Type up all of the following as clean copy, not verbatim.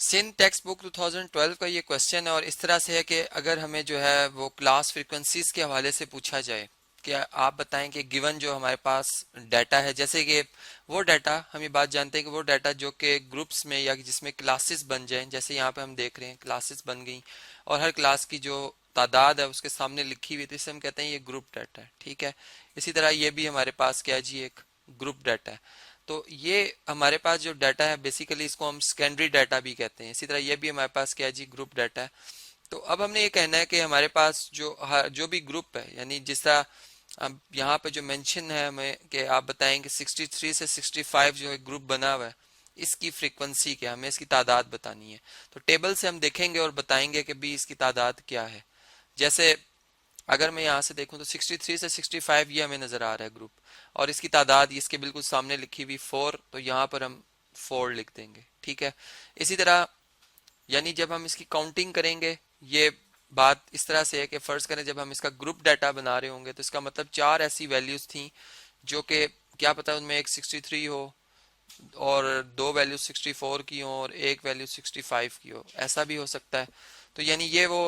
सिन text book 2012 का ये question है और इस तरह से है कि अगर हमें जो है वो क्लास फ्रीक्वेंसीज के हवाले से पूछा जाए कि आप बताएं कि गिवन जो हमारे पास डाटा है, जैसे कि वो डाटा हम ये बात जानते हैं कि वो डाटा जो कि ग्रुप्स में या जिसमें क्लासेस बन जाएं, जैसे यहाँ पे हम देख रहे हैं क्लासेस बन गई और हर क्लास की जो तादाद है उसके सामने लिखी हुई, तो इसे हम कहते हैं ये ग्रुप डाटा है। ठीक है, इसी तरह ये भी हमारे पास क्या है जी, एक ग्रुप डाटा है। तो ये हमारे पास जो डाटा है बेसिकली इसको हम सेकेंडरी डाटा भी कहते हैं। इसी तरह ये भी हमारे पास क्या है जी, ग्रुप डाटा है। तो अब हमने ये कहना है कि हमारे पास जो भी ग्रुप है, यानी जिस तरह अब यहाँ पे जो मेंशन है हमें कि आप बताएंगे 63 से 65 जो है ग्रुप बना हुआ है, इसकी फ्रीक्वेंसी क्या, हमें इसकी तादाद बतानी है। तो टेबल से हम देखेंगे और बताएंगे कि भी इसकी तादाद क्या है। जैसे अगर मैं यहाँ से देखूं तो 63 से 65 ये हमें नजर आ रहा है ग्रुप, और इसकी तादाद इसके बिल्कुल सामने लिखी हुई 4, तो यहाँ पर हम 4 लिख देंगे। ठीक है, इसी तरह यानी जब हम इसकी काउंटिंग करेंगे, ये बात इस तरह से है कि फर्ज करें जब हम इसका ग्रुप डाटा बना रहे होंगे तो इसका मतलब 4 ऐसी वैल्यूज थी जो कि क्या पता उनमें एक 63 हो और 2 वैल्यू 64 की हो और एक वैल्यू 65 की हो, ऐसा भी हो सकता है। तो यानी ये वो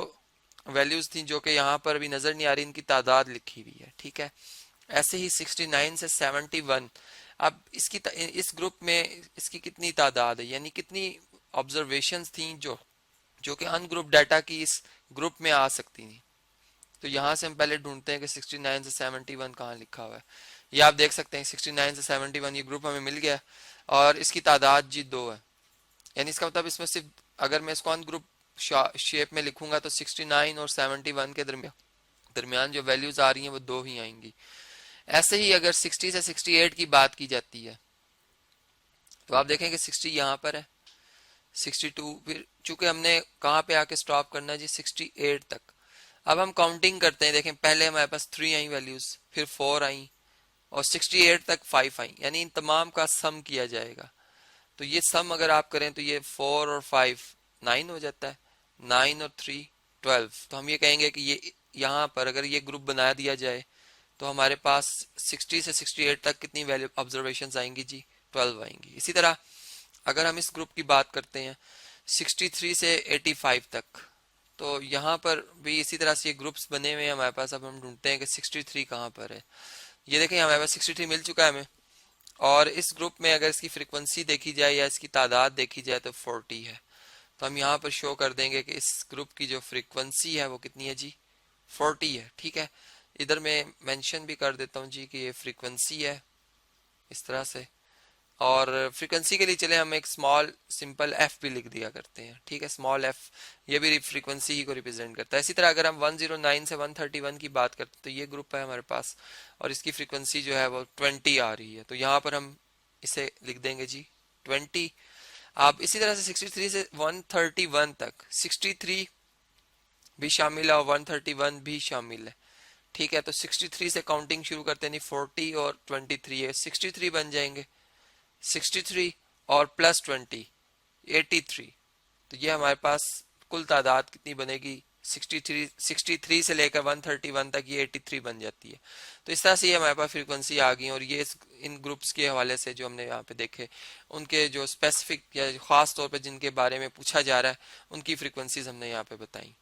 वैल्यूज थी जो कि यहाँ पर अभी नजर नहीं आ रही, इनकी तादाद लिखी हुई है। ठीक है, ऐसे ही 69 से 71, अब इस ग्रुप में इसकी कितनी तादाद है, यानी कितनी ऑब्जर्वेशंस थी जो जो कि अनग्रुप डाटा की इस ग्रुप में आ सकती थी। तो यहाँ से हम पहले ढूंढते हैं कि 69 से 71 कहाँ लिखा हुआ है। ये आप देख सकते हैं 69 से 71 ये ग्रुप हमें मिल गया और इसकी तादाद जी 2 है। यानी इसका मतलब इसमें सिर्फ अगर मैं इसको अनग्रुप शेप में लिखूंगा तो 69 और 71 के दरमियान जो वैल्यूज आ रही हैं वो 2 ही आएंगी। ऐसे ही अगर 60 से 68 की बात की जाती है तो आप देखें कि 60 यहाँ पर है, 62, फिर चूंकि हमने कहाँ पे आके स्टॉप करना है जी, 68 तक। अब हम काउंटिंग करते हैं, देखें पहले हमारे पास 3 आई वैल्यूज, फिर 4 आई और 68 तक 5 आई, यानी इन तमाम का सम किया जाएगा। तो ये सम अगर आप करें तो ये 4 और 5 9 हो जाता है, 9 और 3 12। तो हम ये कहेंगे कि ये यहाँ पर अगर ये ग्रुप बना दिया जाए तो हमारे पास 60 से 68 तक कितनी वैल्यू ऑब्जर्वेशन आएंगी जी, 12 आएंगी। इसी तरह अगर हम इस ग्रुप की बात करते हैं 63 से 85 तक, तो यहाँ पर भी इसी तरह से ये ग्रुप्स बने हुए हैं हमारे पास। अब हम ढूंढते हैं कि 63 कहाँ पर है। ये देखें हमारे पास 63 मिल चुका है हमें, और इस ग्रुप में अगर इसकी फ्रीक्वेंसी देखी जाए या इसकी तादाद देखी जाए तो 40 है। तो हम यहाँ पर शो कर देंगे कि इस ग्रुप की जो फ्रीक्वेंसी है वो कितनी है जी, 40 है। ठीक है, इधर मैं मेंशन भी कर देता हूँ जी कि ये फ्रीक्वेंसी है इस तरह से, और फ्रीक्वेंसी के लिए चले हम एक स्मॉल सिंपल एफ भी लिख दिया करते हैं। ठीक है, स्मॉल एफ ये भी फ्रीक्वेंसी ही को रिप्रेजेंट करता है। इसी तरह अगर हम 109 से 131 की बात करते हैं तो ये ग्रुप है हमारे पास और इसकी फ्रीक्वेंसी जो है वो 20 आ रही है, तो यहाँ पर हम इसे लिख देंगे जी 20। आप इसी तरह से 63 से 131 तक 63 भी शामिल है और 131 भी शामिल है। ठीक है, तो 63 से काउंटिंग शुरू करते हैं, 40 और 23 है, 63 बन जाएंगे, 63 और प्लस 20 83। तो ये हमारे पास कुल तादाद कितनी बनेगी, 63 से लेकर 131 तक ये 83 बन जाती है। तो इस तरह से ये हमारे पास फ्रीक्वेंसी आ गई और ये इन ग्रुप्स के हवाले से जो हमने यहाँ पे देखे उनके जो स्पेसिफिक या खास तौर पे जिनके बारे में पूछा जा रहा है उनकी फ्रीक्वेंसीज हमने यहाँ पे बताई।